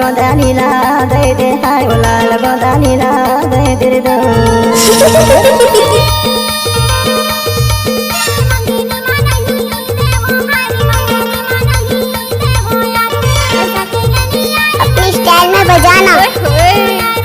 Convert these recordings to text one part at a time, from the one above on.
गोंदा लीला दे दे हाय लाल गोंदा लीला दे दे दो अपनी स्टाइल में बजाना।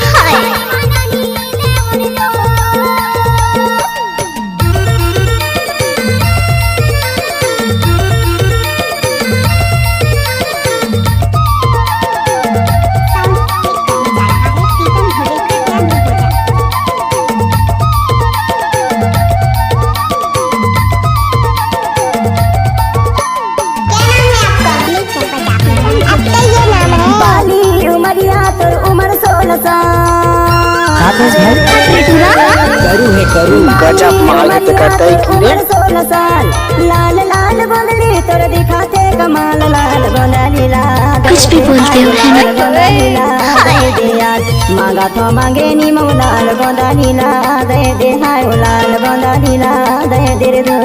करू गजब मालत करते किने 16 साल लाल लाल गोंदली तोर दिखाते कमाल लाल गोंदा लीला कुछ भी बोलते हो है ना दे दे यार मांगा तो मांगे नी लाल गोंदा लीला दे दे हाय लाल गोंदा लीला दे दे दो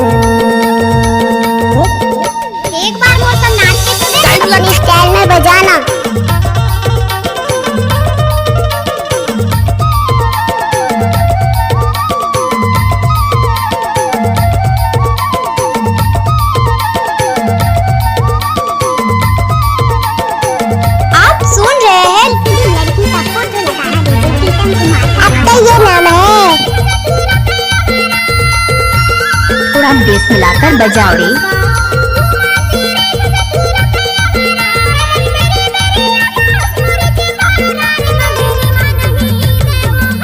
एक बार मौसम नाच के तो देख अपनी स्टाइल में बजाना। थोड़ा बेस मिलाकर बजाओ रे।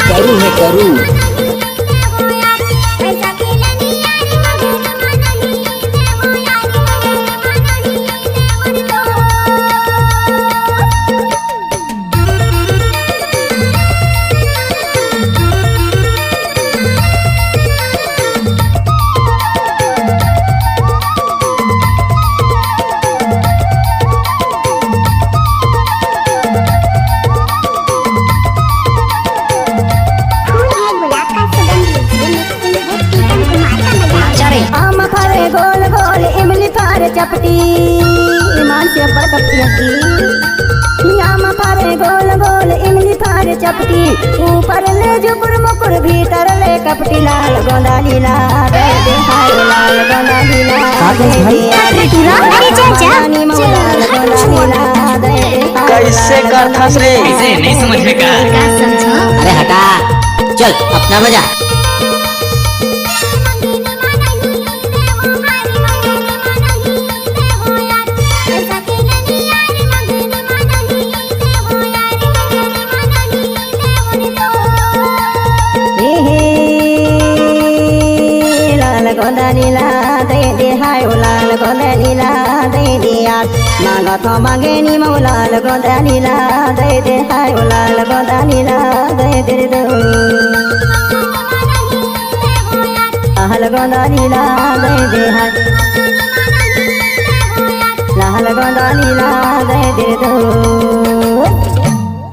करू है करू गोल गोल इमली फारे चपटी ईमान से पर कपटिया की याम फारे गोल गोल इमली फारे चपटी ऊपर ले जुपुर मुकुर भीतर ले कपटी लाल गोंदा लीला दे दे हाय लाल गोंदा लीला दे दे अरे चाचा कैसे कर फंस रे इसे नहीं समझ में का अरे हटा चल अपना बजा। गोंदा लीला दे दे हाय लाल गोंदा लीला दे दे यार मांगा तो मांगे नी लाल गोंदा लीला दे दे हाय लाल गोंदा लीला दे दे दो लाल गोंदा लीला दे दे हाय लाल गोंदा लीला दे दे दो।